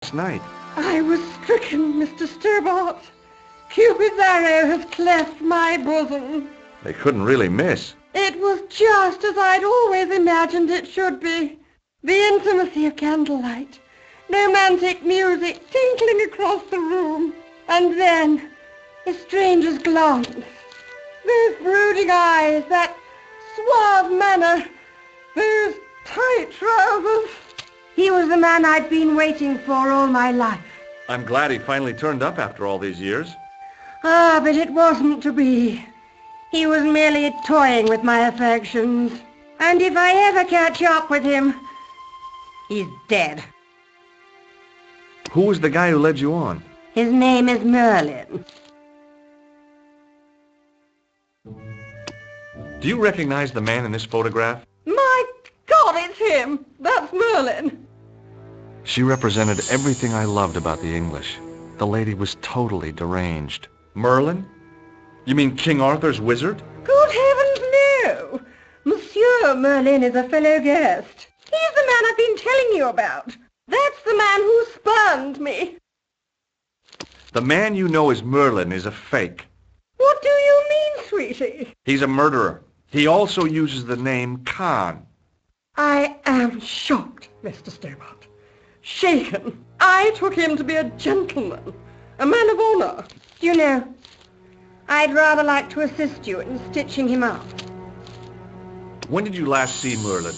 last night. I was stricken, Mr. Stobart. Cupid's arrow has cleft my bosom. They couldn't really miss. It was just as I'd always imagined it should be. The intimacy of candlelight, romantic music tinkling across the room, and then a stranger's glance. Those brooding eyes, that suave manner, those tight trousers. He was the man I'd been waiting for all my life. I'm glad he finally turned up after all these years. Ah, but it wasn't to be. He was merely toying with my affections. And if I ever catch up with him, he's dead. Who was the guy who led you on? His name is Merlin. Do you recognize the man in this photograph? My God, it's him! That's Merlin! She represented everything I loved about the English. The lady was totally deranged. Merlin? You mean King Arthur's wizard? Good heavens, no! Monsieur Merlin is a fellow guest. He's the man I've been telling you about. That's the man who spurned me. The man you know as Merlin is a fake. What do you mean, sweetie? He's a murderer. He also uses the name Khan. I am shocked, Mr. Stobart. Shaken. I took him to be a gentleman, a man of honor. You know, I'd rather like to assist you in stitching him up. When did you last see Merlin?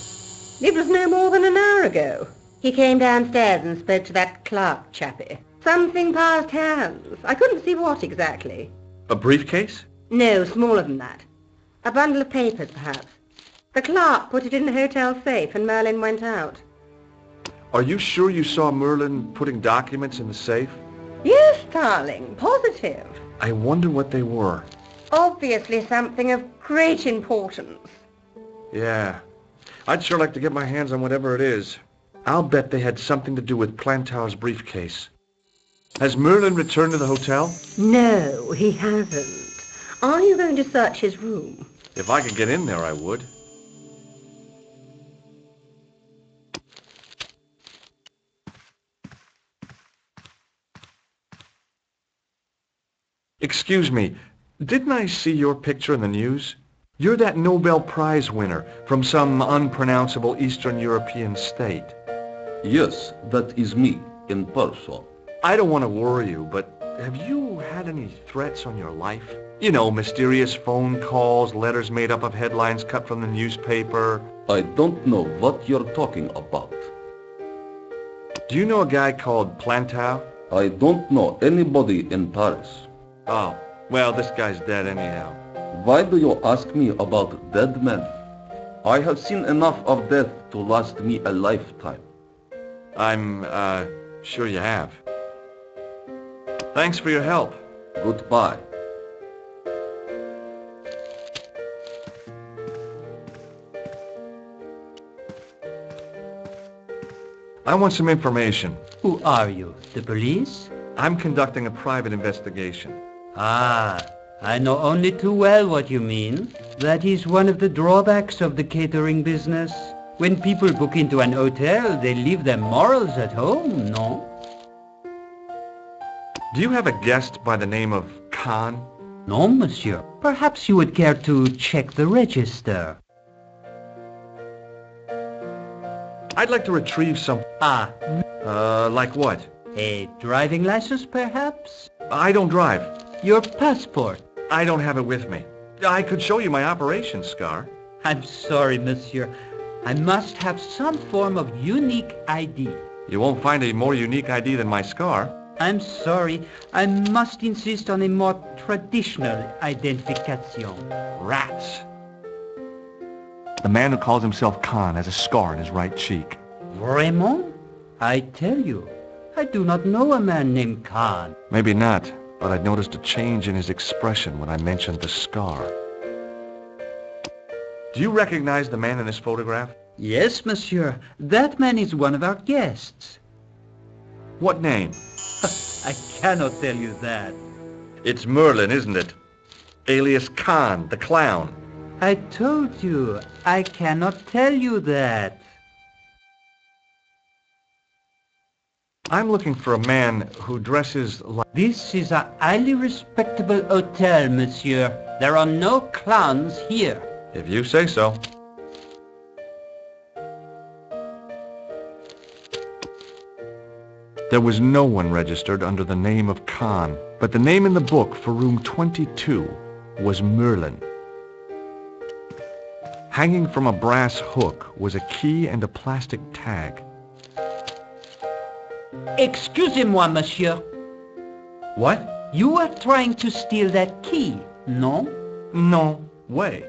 It was no more than an hour ago. He came downstairs and spoke to that clerk chappie. Something passed hands. I couldn't see what exactly. A briefcase? No, smaller than that. A bundle of papers, perhaps. The clerk put it in the hotel safe and Merlin went out. Are you sure you saw Merlin putting documents in the safe? Yes, darling, positive. I wonder what they were. Obviously something of great importance. Yeah. I'd sure like to get my hands on whatever it is. I'll bet they had something to do with Plantaur's briefcase. Has Merlin returned to the hotel? No, he hasn't. Are you going to search his room? If I could get in there, I would. Excuse me, didn't I see your picture in the news? You're that Nobel Prize winner from some unpronounceable Eastern European state. Yes, that is me, in person. I don't want to worry you, but have you had any threats on your life? You know, mysterious phone calls, letters made up of headlines cut from the newspaper. I don't know what you're talking about. Do you know a guy called Plantaur? I don't know anybody in Paris. Oh, well, this guy's dead anyhow. Why do you ask me about dead men? I have seen enough of death to last me a lifetime. I'm, sure you have. Thanks for your help. Goodbye. I want some information. Who are you? The police? I'm conducting a private investigation. Ah, I know only too well what you mean. That is one of the drawbacks of the catering business. When people book into an hotel, they leave their morals at home, no? Do you have a guest by the name of Khan? No, monsieur. Perhaps you would care to check the register. I'd like to retrieve some... Ah, like what? a driving license, perhaps? I don't drive. Your passport? I don't have it with me. I could show you my operation scar. I'm sorry, monsieur. I must have some form of unique ID. You won't find a more unique ID than my scar. I'm sorry. I must insist on a more traditional identification. Rats. The man who calls himself Khan has a scar in his right cheek. Vraiment? I tell you, I do not know a man named Khan. Maybe not, but I noticed a change in his expression when I mentioned the scar. Do you recognize the man in this photograph? Yes, monsieur. That man is one of our guests. What name? I cannot tell you that. It's Merlin, isn't it? Alias Khan, the clown. I told you, I cannot tell you that. I'm looking for a man who dresses like... This is a highly respectable hotel, monsieur. There are no clowns here. If you say so. There was no one registered under the name of Khan, but the name in the book for room 22 was Merlin. Hanging from a brass hook was a key and a plastic tag. Excusez-moi, monsieur. What? You are trying to steal that key, no? No way.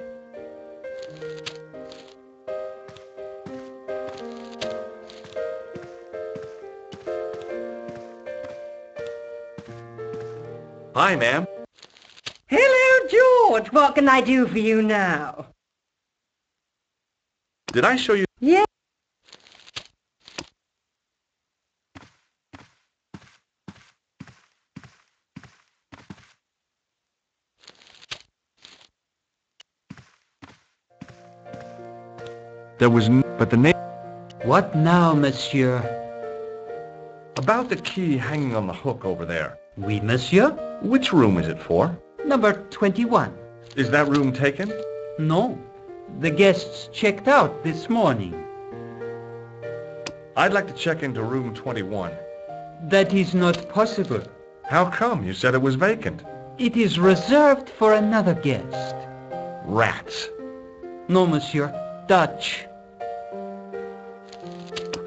Hi, ma'am. Hello, George. What can I do for you now? Did I show you? Yes. There was but the name... What now, monsieur? About the key hanging on the hook over there. Oui, monsieur. Which room is it for? Number 21. Is that room taken? No. The guests checked out this morning. I'd like to check into room 21. That is not possible. How come? You said it was vacant. It is reserved for another guest. Rats. No, monsieur. Dutch.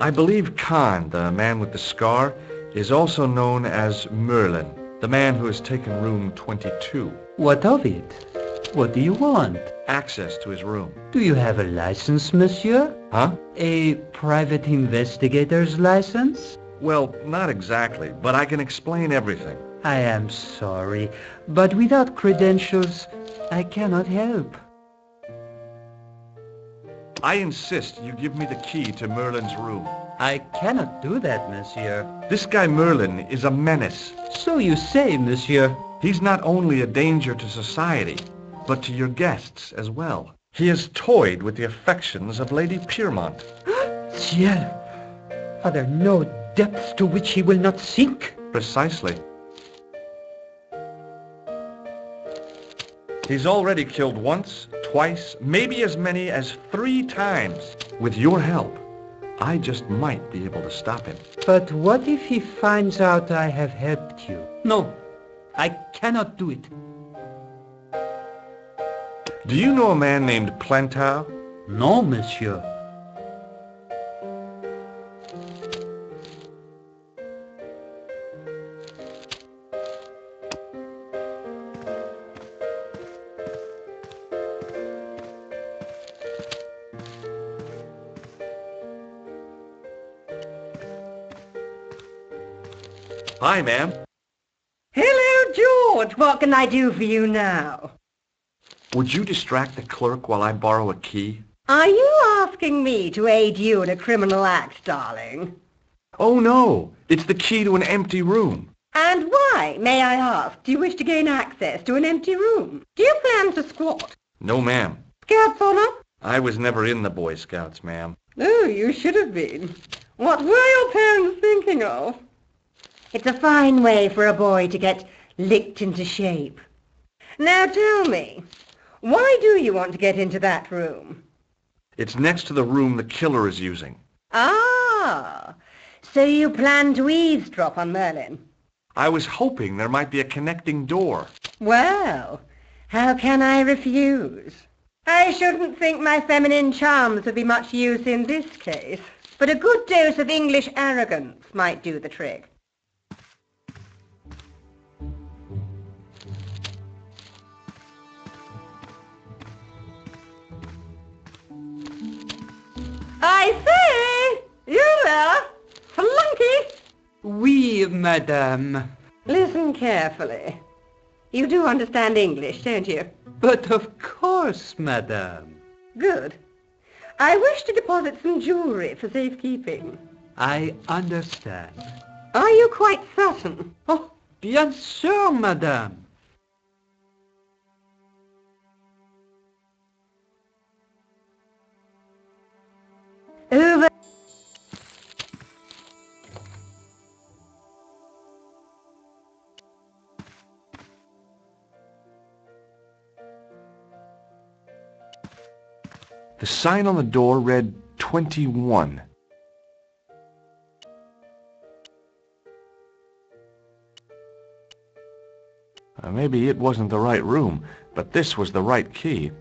I believe Khan, the man with the scar, is also known as Merlin, the man who has taken room 22. What of it? What do you want? Access to his room. Do you have a license, monsieur? Huh? A private investigator's license? Well, not exactly, but I can explain everything. I am sorry, but without credentials, I cannot help. I insist you give me the key to Merlin's room. I cannot do that, monsieur. This guy Merlin is a menace. So you say, monsieur. He's not only a danger to society, but to your guests as well. He has toyed with the affections of Lady Piermont. Ciel! Are there no depths to which he will not sink? Precisely. He's already killed once, twice, maybe as many as 3 times. With your help, I just might be able to stop him. But what if he finds out I have helped you? No, I cannot do it. Do you know a man named Plantar? No, monsieur. Hi, ma'am. Hello, George. What can I do for you now? Would you distract the clerk while I borrow a key? Are you asking me to aid you in a criminal act, darling? Oh, no. It's the key to an empty room. And why, may I ask, do you wish to gain access to an empty room? Do you plan to squat? No, ma'am. Scouts honor? I was never in the Boy Scouts, ma'am. Oh, you should have been. What were your parents thinking of? It's a fine way for a boy to get licked into shape. Now tell me, why do you want to get into that room? It's next to the room the killer is using. Ah, so you plan to eavesdrop on Merlin? I was hoping there might be a connecting door. Well, how can I refuse? I shouldn't think my feminine charms would be much use in this case, but a good dose of English arrogance might do the trick. I say! You there! Flunky! Oui, madame. Listen carefully. You do understand English, don't you? But of course, madame. Good. I wish to deposit some jewelry for safekeeping. I understand. Are you quite certain? Oh, bien sûr, madame. Over. The sign on the door read 21. Maybe it wasn't the right room, but this was the right key.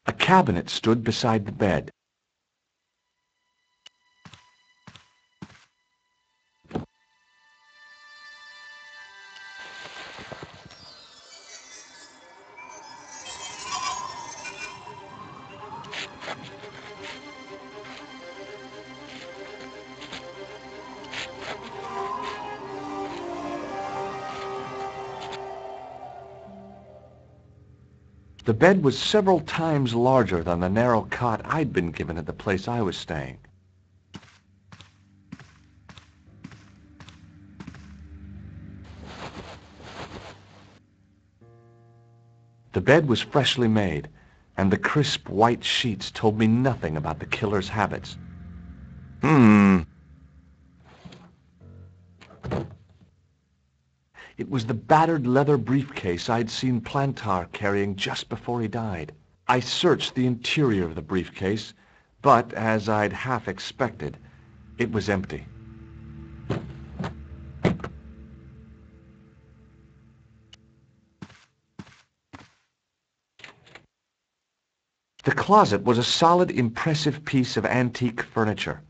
A cabinet stood beside the bed. The bed was several times larger than the narrow cot I'd been given at the place I was staying. The bed was freshly made, and the crisp white sheets told me nothing about the killer's habits. It was the battered leather briefcase I'd seen Plantar carrying just before he died. I searched the interior of the briefcase, but, as I'd half expected, it was empty. The closet was a solid, impressive piece of antique furniture.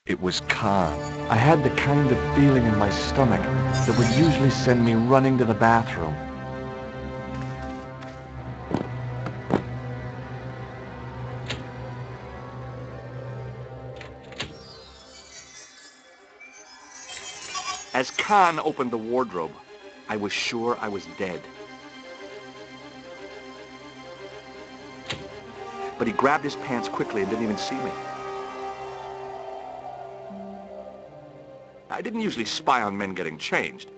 It was Khan. I had the kind of feeling in my stomach that would usually send me running to the bathroom. As Khan opened the wardrobe, I was sure I was dead. But he grabbed his pants quickly and didn't even see me. I didn't usually spy on men getting changed.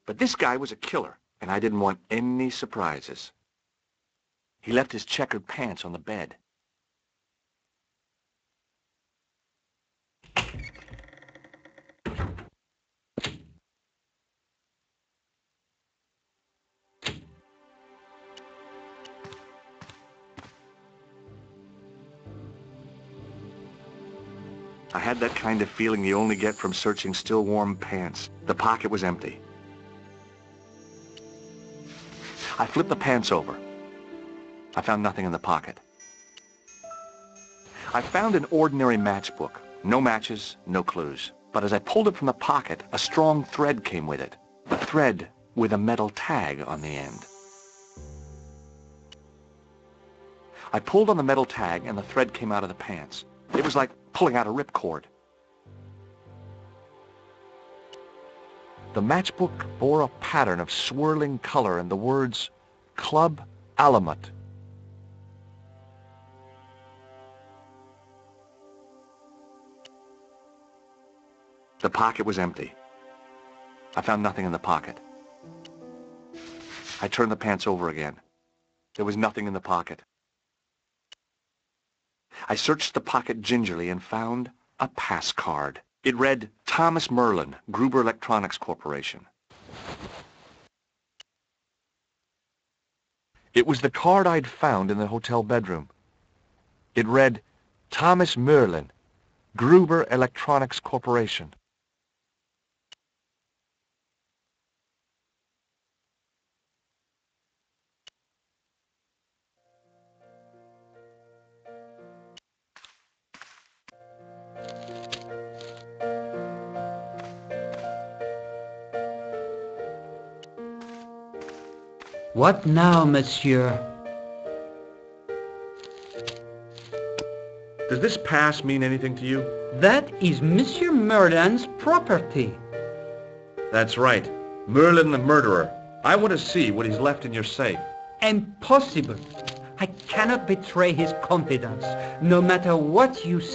But this guy was a killer, and I didn't want any surprises. He left his checkered pants on the bed. I had that kind of feeling you only get from searching still warm pants. The pocket was empty. I flipped the pants over. I found nothing in the pocket. I found an ordinary matchbook. No matches, no clues. But as I pulled it from the pocket, a strong thread came with it. A thread with a metal tag on the end. I pulled on the metal tag and the thread came out of the pants. It was like pulling out a ripcord. The matchbook bore a pattern of swirling color and the words, Club Alamut. The pocket was empty. I found nothing in the pocket. I turned the pants over again. There was nothing in the pocket. I searched the pocket gingerly and found a pass card. It read, Thomas Merlin, Gruber Electronics Corporation. It was the card I'd found in the hotel bedroom. It read, Thomas Merlin, Gruber Electronics Corporation. What now, monsieur? Does this pass mean anything to you? That is Monsieur Merlin's property. That's right. Merlin the murderer. I want to see what he's left in your safe. Impossible. I cannot betray his confidence, no matter what you say.